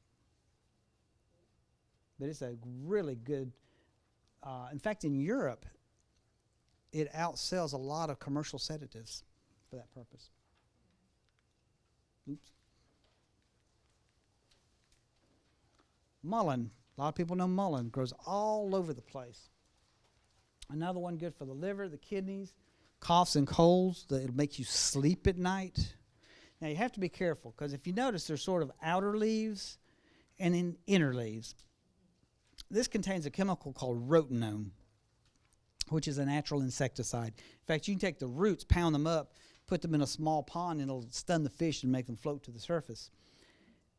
But it's a really good, in fact, in Europe, it outsells a lot of commercial sedatives for that purpose. Oops. Mullein. A lot of people know mullein. Grows all over the place. Another one good for the liver, the kidneys, coughs and colds. It'll make you sleep at night. Now, you have to be careful because if you notice, there's sort of outer leaves and inner leaves. This contains a chemical called rotenone, which is a natural insecticide. In fact, you can take the roots, pound them up, put them in a small pond, and it'll stun the fish and make them float to the surface.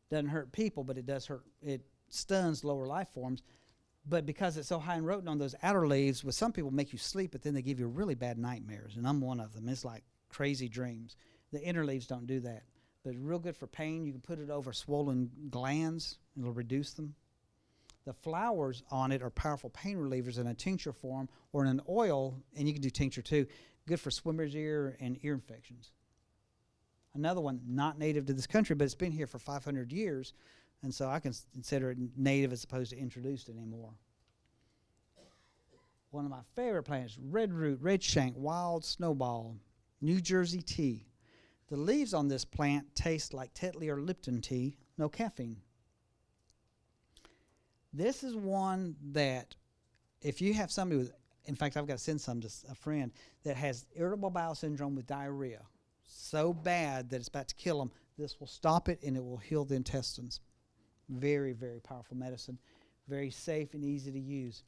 Doesn't hurt people, but it does hurt. It stuns lower life forms. But because it's so high in rotenone, those outer leaves, with some people, make you sleep, but then they give you really bad nightmares, and I'm one of them. It's like crazy dreams. The inner leaves don't do that. But it's real good for pain. You can put it over swollen glands. It'll reduce them. The flowers on it are powerful pain relievers in a tincture form or in an oil, and you can do tincture too. Good for swimmer's ear and ear infections. Another one, not native to this country, but it's been here for 500 years, and so I can consider it native as opposed to introduced anymore. One of my favorite plants, red root, red shank, wild snowball, New Jersey tea. The leaves on this plant taste like Tetley or Lipton tea, no caffeine. This is one that if you have somebody with, in fact, I've got to send some to a friend that has irritable bowel syndrome with diarrhea, so bad that it's about to kill them, this will stop it and it will heal the intestines. Very, very powerful medicine, very safe and easy to use.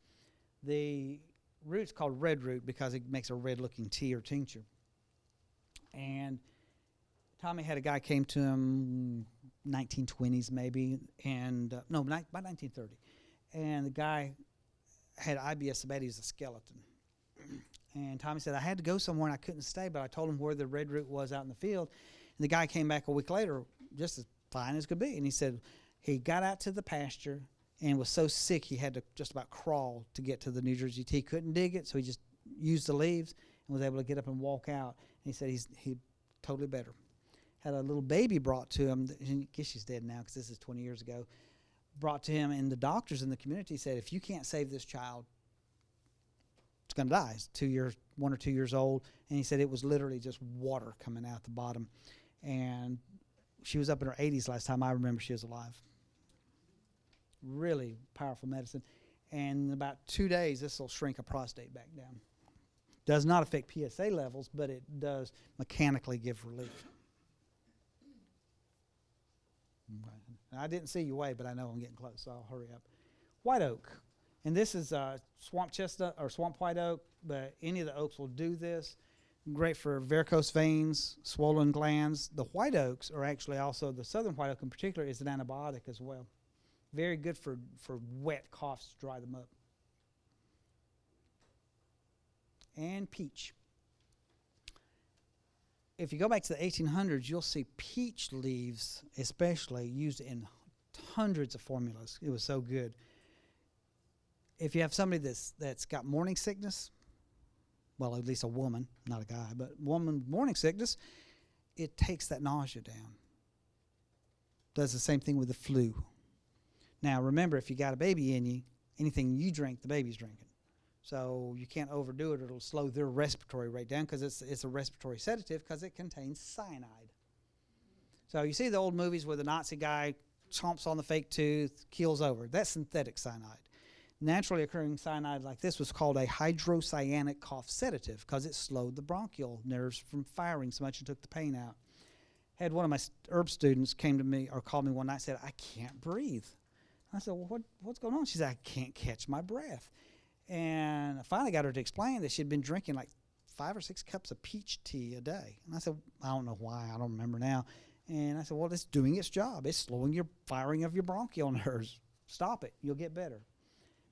The root's called red root because it makes a red-looking tea or tincture. And Tommy had a guy came to him 1920s maybe, and by 1930. And the guy had IBS so bad he was a skeleton. And Tommy said, I had to go somewhere and I couldn't stay, but I told him where the red root was out in the field. And the guy came back a week later just as fine as could be. And he said he got out to the pasture and was so sick he had to just about crawl to get to the New Jersey tea. Couldn't dig it, so he just used the leaves and was able to get up and walk out. And he said he totally better. Had a little baby brought to him. I guess she's dead now because this is 20 years ago. Brought to him, and the doctors in the community said, if you can't save this child, it's going to die. It's 1 or 2 years old. And he said it was literally just water coming out the bottom. And she was up in her 80s last time I remember she was alive. Really powerful medicine. And in about 2 days, this will shrink a prostate back down. Does not affect PSA levels, but it does mechanically give relief. I didn't see you wave, but I know I'm getting close, so I'll hurry up. White oak. And this is swamp chestnut or swamp white oak, but any of the oaks will do this. Great for varicose veins, swollen glands. The white oaks are actually also, the southern white oak in particular, is an antibiotic as well. Very good for wet coughs to dry them up. And peach. If you go back to the 1800s, you'll see peach leaves especially used in hundreds of formulas. It was so good. If you have somebody that's got morning sickness, well, at least a woman, not a guy, but woman morning sickness, it takes that nausea down. Does the same thing with the flu. Now, remember, if you got a baby in you, anything you drink, the baby's drinking. So you can't overdo it or it'll slow their respiratory rate down because it's a respiratory sedative because it contains cyanide. So you see the old movies where the Nazi guy chomps on the fake tooth, keels over. That's synthetic cyanide. Naturally occurring cyanide like this was called a hydrocyanic cough sedative because it slowed the bronchial nerves from firing so much and took the pain out. Had one of my herb students came to me or called me one night and said, I can't breathe. I said, well, what's going on? She said, I can't catch my breath. And I finally got her to explain that she'd been drinking like 5 or 6 cups of peach tea a day. And I said, I don't know why. I don't remember now. And I said, well, it's doing its job. It's slowing your firing of your bronchial nerves. Stop it. You'll get better.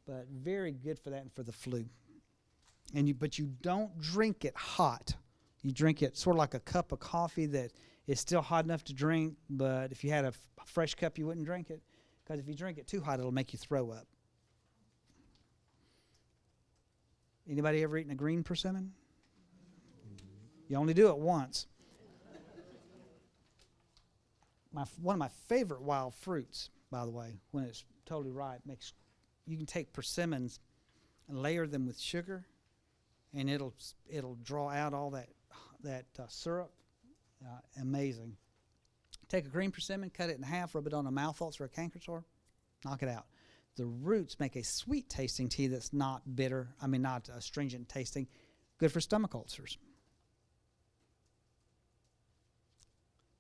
But very good for that and for the flu. But you don't drink it hot. You drink it sort of like a cup of coffee that is still hot enough to drink, but if you had a fresh cup, you wouldn't drink it. Because if you drink it too hot, it'll make you throw up. Anybody ever eaten a green persimmon? You only do it once. One of my favorite wild fruits, by the way, when it's totally ripe, you can take persimmons and layer them with sugar, and it'll draw out all that syrup. Amazing. Take a green persimmon, cut it in half, rub it on a mouth ulcer or a canker sore, knock it out. The roots make a sweet tasting tea that's not bitter, not astringent tasting, good for stomach ulcers.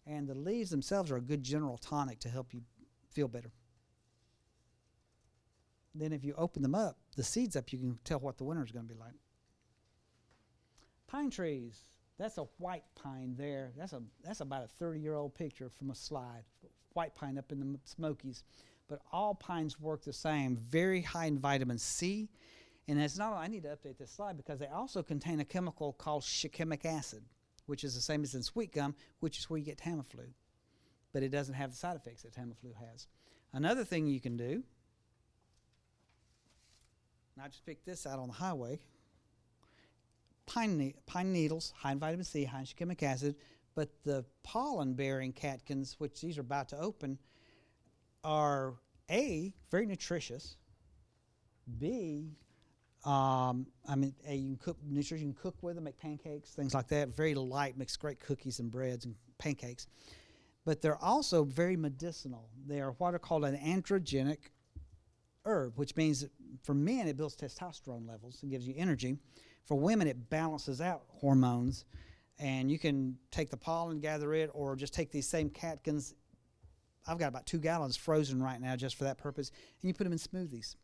And the leaves themselves are a good general tonic to help you feel better. Then if you open them up, the seeds up, you can tell what the winter is going to be like. Pine trees. That's a white pine there. That's about a 30-year-old picture from a slide. White pine up in the Smokies. But all pines work the same. Very high in vitamin C. And it's not, I need to update this slide because they also contain a chemical called shikimic acid, which is the same as in sweet gum, which is where you get Tamiflu. But it doesn't have the side effects that Tamiflu has. Another thing you can do, and I just picked this out on the highway, pine needles, high in vitamin C, high in shikimic acid, but the pollen-bearing catkins, which these are about to open, are A, very nutritious, B, you can cook nutrition, you can cook with them, make pancakes, things like that. Very light, makes great cookies and breads and pancakes. But they're also very medicinal. They are what are called an androgenic herb, which means that for men it builds testosterone levels and gives you energy. For women it balances out hormones, and you can take the pollen, gather it, or just take these same catkins. I've got about 2 gallons frozen right now just for that purpose, and you put them in smoothies.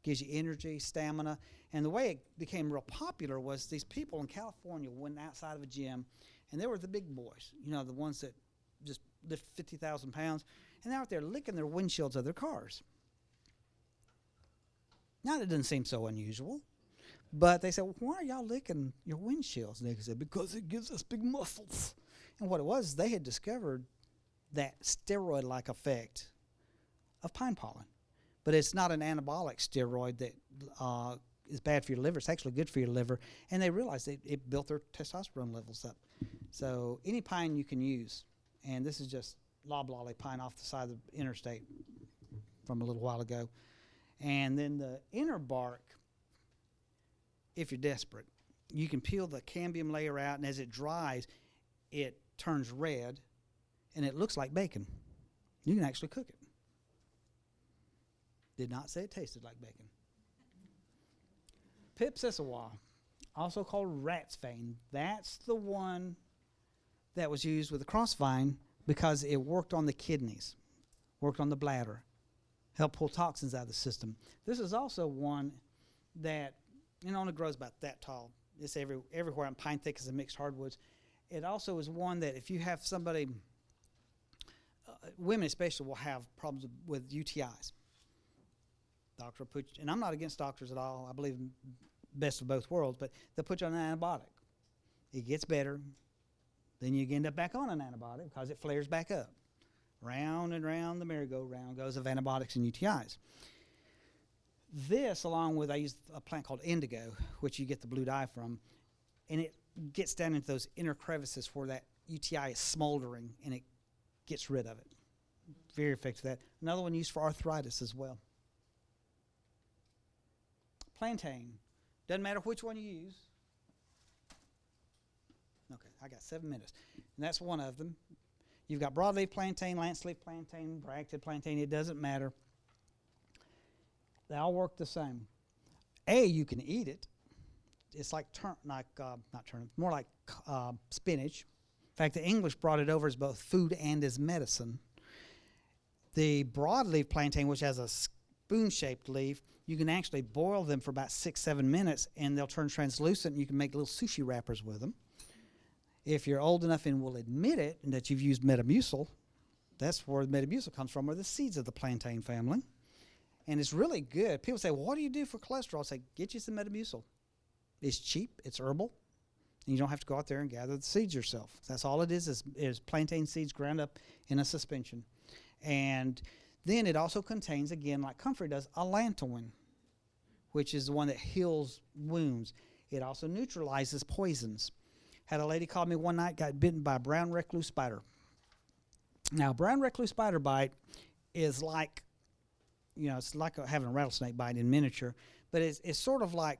Gives you energy, stamina. And the way it became real popular was these people in California went outside of a gym, and they were the big boys, the ones that just lift 50,000 pounds, and they're out there licking their windshields of their cars. Now, that doesn't seem so unusual, but they said, well, why are y'all licking your windshields? And they said, because it gives us big muscles. And what it was, they had discovered that steroid-like effect of pine pollen. But it's not an anabolic steroid that is bad for your liver. It's actually good for your liver. And they realized it built their testosterone levels up. So any pine you can use. And this is just loblolly pine off the side of the interstate from a little while ago. And then the inner bark, if you're desperate, you can peel the cambium layer out, and as it dries, it turns red, and it looks like bacon. You can actually cook it. Did not say it tasted like bacon. Pipsissewa, also called rat's vein. That's the one that was used with the crossvine because it worked on the kidneys, worked on the bladder, helped pull toxins out of the system. This is also one that only grows about that tall. It's everywhere on pine thickets and mixed hardwoods. It also is one that if you have somebody, women especially will have problems with UTIs. Doctor will put you, and I'm not against doctors at all. I believe in best of both worlds, but they'll put you on an antibiotic. It gets better. Then you end up back on an antibiotic because it flares back up. Round and round the merry-go-round goes of antibiotics and UTIs. This, along with, I use a plant called indigo, which you get the blue dye from, and it gets down into those inner crevices where that UTI is smoldering, and it gets rid of it. Very effective at that. Another one used for arthritis as well. Plantain. Doesn't matter which one you use. Okay, I got 7 minutes. And that's one of them. You've got broadleaf plantain, lance-leaf plantain, bracted plantain. It doesn't matter. They all work the same. You can eat it. It's like more like spinach. In fact, the English brought it over as both food and as medicine. The broadleaf plantain, which has a spoon-shaped leaf, You can actually boil them for about 6-7 minutes, and they'll turn translucent, and you can make little sushi wrappers with them. If you're old enough and will admit it, and that you've used Metamucil, that's where Metamucil comes from, or the seeds of the plantain family. And it's really good. People say, well, what do you do for cholesterol? I say, get you some Metamucil. It's cheap, it's herbal, and you don't have to go out there and gather the seeds yourself. That's all it is plantain seeds ground up in a suspension. And then it also contains, again, like comfrey does, allantoin, which is the one that heals wounds. It also neutralizes poisons. Had a lady call me one night, got bitten by a brown recluse spider. Now, brown recluse spider bite is like, it's like having a rattlesnake bite in miniature, but it's sort of like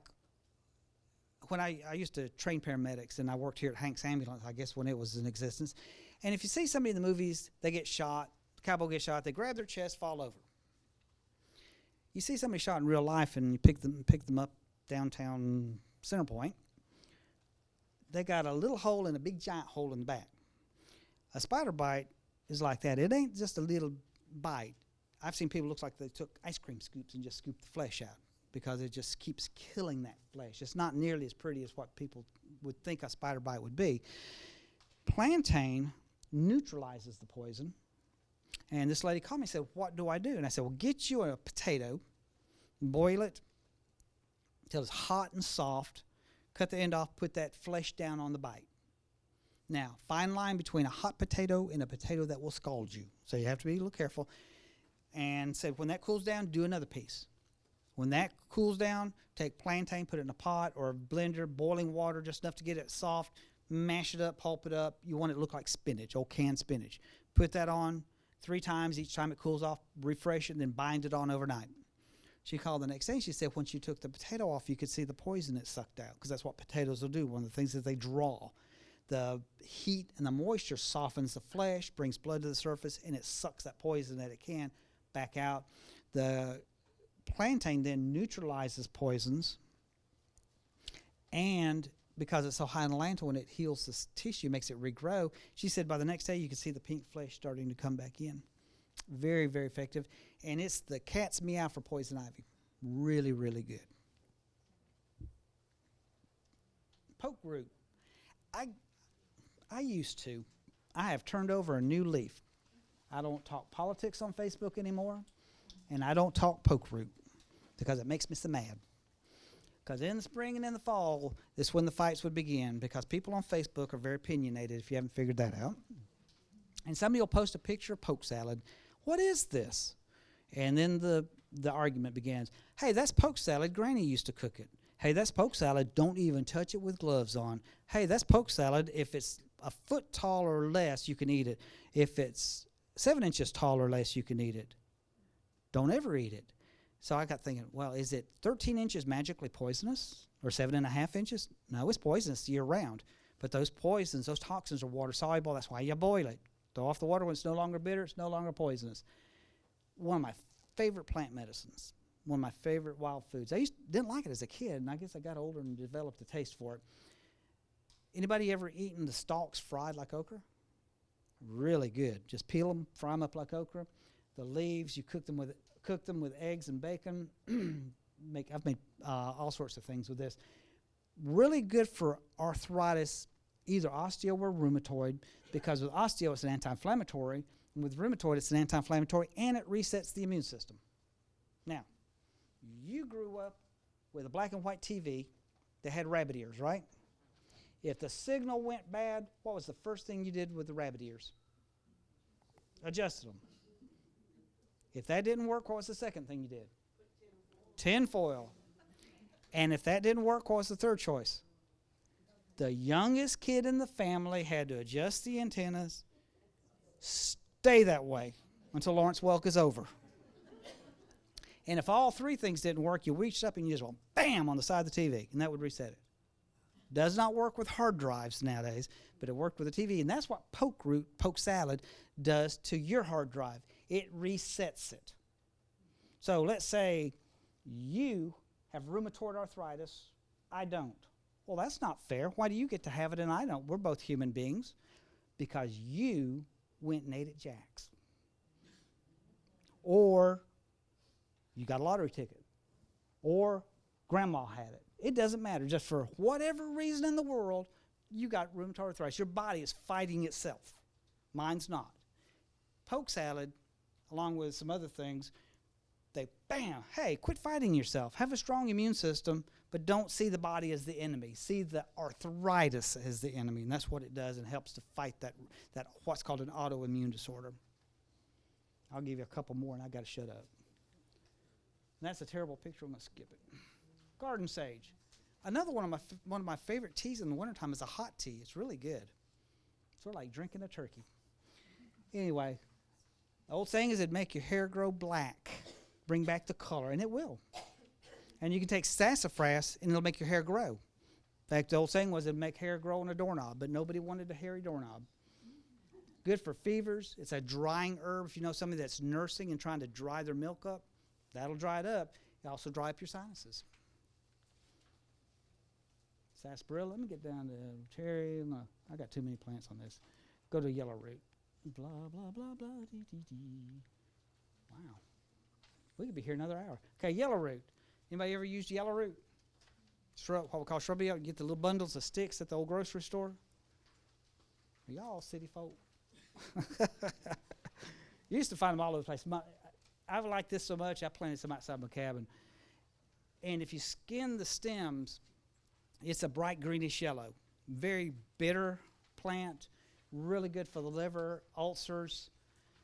when I used to train paramedics, and I worked here at Hank's Ambulance, I guess, when it was in existence. And if you see somebody in the movies, they get shot, the cowboy gets shot, they grab their chest, fall over. You see somebody shot in real life, and you pick them up downtown Center Point, they got a little hole and a big giant hole in the back. A spider bite is like that. It ain't just a little bite. I've seen people look like they took ice cream scoops and just scooped the flesh out, because it just keeps killing that flesh. It's not nearly as pretty as what people would think a spider bite would be. Plantain neutralizes the poison. And this lady called me and said, what do I do? And I said, well, get you a potato, boil it until it's hot and soft, cut the end off, put that flesh down on the bite. Now, fine line between a hot potato and a potato that will scald you. So you have to be a little careful. And said, when that cools down, do another piece. When that cools down, take plantain, put it in a pot or a blender, boiling water, just enough to get it soft, mash it up, pulp it up. You want it to look like spinach, old canned spinach. Put that on 3 times. Each time it cools off, refresh it, and then bind it on overnight. She called the next day. She said, once you took the potato off, you could see the poison it sucked out, because that's what potatoes will do. One of the things is they draw. The heat and the moisture softens the flesh, brings blood to the surface, and it sucks that poison that it can back out. The plantain then neutralizes poisons, and because it's so high in allantoin, it heals the tissue, makes it regrow. She said by the next day you could see the pink flesh starting to come back in. Very, very effective. And it's the cat's meow for poison ivy. Really, really good. Poke root. I used to. I have turned over a new leaf. I don't talk politics on Facebook anymore, and I don't talk poke root because it makes me so mad. Because in the spring and in the fall is when the fights would begin, because people on Facebook are very opinionated, if you haven't figured that out. And somebody will post a picture of poke salad. What is this? And then the argument begins. Hey, that's poke salad. Granny used to cook it. Hey, that's poke salad. Don't even touch it with gloves on. Hey, that's poke salad. If it's a foot tall or less, you can eat it. If it's 7 inches tall or less, you can eat it. Don't ever eat it. So I got thinking, well, is it 13 inches magically poisonous, or 7.5 inches? No, it's poisonous year round. But those poisons, those toxins are water soluble. That's why you boil it. Throw off the water when it's no longer bitter. It's no longer poisonous. One of my favorite plant medicines. One of my favorite wild foods. Didn't like it as a kid, and I guess I got older and developed a taste for it. Anybody ever eaten the stalks fried like okra? Really good. Just peel them, fry them up like okra. The leaves, you cook them with eggs and bacon. I've made all sorts of things with this. Really good for arthritis, either osteo or rheumatoid, because with osteo it's an anti-inflammatory, and with rheumatoid it's an anti-inflammatory, and it resets the immune system. Now, you grew up with a black and white TV that had rabbit ears, right? If the signal went bad, what was the first thing you did with the rabbit ears? Adjusted them. If that didn't work, what was the second thing you did? Tinfoil. And if that didn't work, what was the third choice? The youngest kid in the family had to adjust the antennas, stay that way until Lawrence Welk is over. And if all 3 things didn't work, you reached up and you just went bam on the side of the TV, and that would reset it. Does not work with hard drives nowadays, but it worked with the TV, and that's what poke salad does to your hard drive. It resets it. So let's say you have rheumatoid arthritis. I don't. Well, that's not fair. Why do you get to have it and I don't? We're both human beings. Because you went and ate at Jack's. Or you got a lottery ticket. or grandma had it. It doesn't matter. Just for whatever reason in the world, you got rheumatoid arthritis. Your body is fighting itself. Mine's not. Poke salad, along with some other things, bam, hey, quit fighting yourself. Have a strong immune system, but don't see the body as the enemy. See the arthritis as the enemy, and that's what it does, and helps to fight that what's called an autoimmune disorder. I'll give you a couple more, and I got to shut up. And that's a terrible picture. I'm going to skip it. Garden sage. Another one of my favorite teas in the wintertime is a hot tea. It's really good. Sort of like drinking a turkey. Anyway, the old saying is it'd make your hair grow black. Bring back the color, and it will. And you can take sassafras, and it'll make your hair grow. In fact, the old saying was it'd make hair grow on a doorknob, but nobody wanted a hairy doorknob. Good for fevers. It's a drying herb. If you know somebody that's nursing and trying to dry their milk up, that'll dry it up. It also dry up your sinuses. Sarsaparilla. Let me get down to cherry. No, I got too many plants on this. Go to yellow root. Blah, blah, blah, blah, dee, dee, dee. Wow. We could be here another hour. Okay, yellow root. Anybody ever used yellow root? What we call shrub yellow. You get the little bundles of sticks at the old grocery store. Y'all city folk. You used to find them all over the place. I like this so much, I planted some outside my cabin. And if you skin the stems, it's a bright greenish yellow. Very bitter plant. Really good for the liver, ulcers,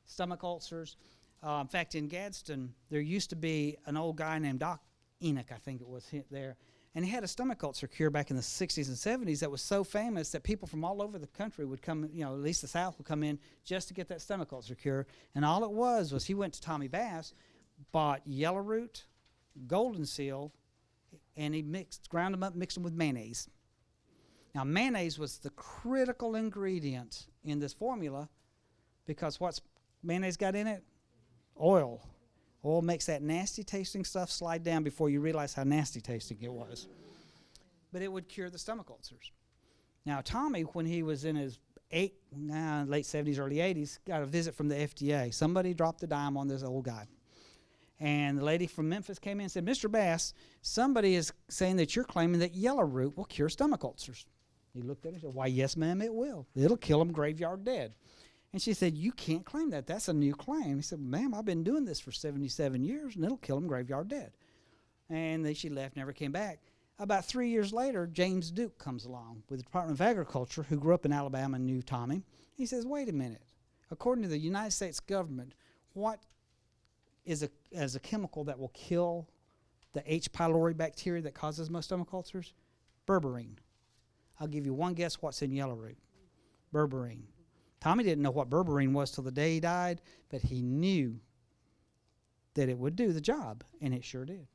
stomach ulcers. In fact, in Gadsden, there used to be an old guy named Doc Enoch, I think it was there, and he had a stomach ulcer cure back in the 60s and 70s that was so famous that people from all over the country would come, at least the South would come in just to get that stomach ulcer cure. And all it was he went to Tommy Bass, bought yellow root, golden seal, and he ground them up, mixed them with mayonnaise. Now, mayonnaise was the critical ingredient in this formula because what's mayonnaise got in it? Oil. Oil makes that nasty tasting stuff slide down before you realize how nasty tasting it was. But it would cure the stomach ulcers. Now, Tommy, when he was in his late 70s, early 80s, got a visit from the FDA. Somebody dropped a dime on this old guy. And the lady from Memphis came in and said, Mr. Bass, somebody is saying that you're claiming that yellow root will cure stomach ulcers. He looked at her and said, why, yes, ma'am, it will. It'll kill them graveyard dead. And she said, you can't claim that. That's a new claim. He said, ma'am, I've been doing this for 77 years, and it'll kill them graveyard dead. And then she left, never came back. About 3 years later, James Duke comes along with the Department of Agriculture, who grew up in Alabama and knew Tommy. He says, wait a minute. According to the United States government, what is a chemical that will kill the H. pylori bacteria that causes most stomach ulcers? Berberine. I'll give you one guess what's in yellow root. Berberine. Tommy didn't know what berberine was till the day he died, but he knew that it would do the job, and it sure did.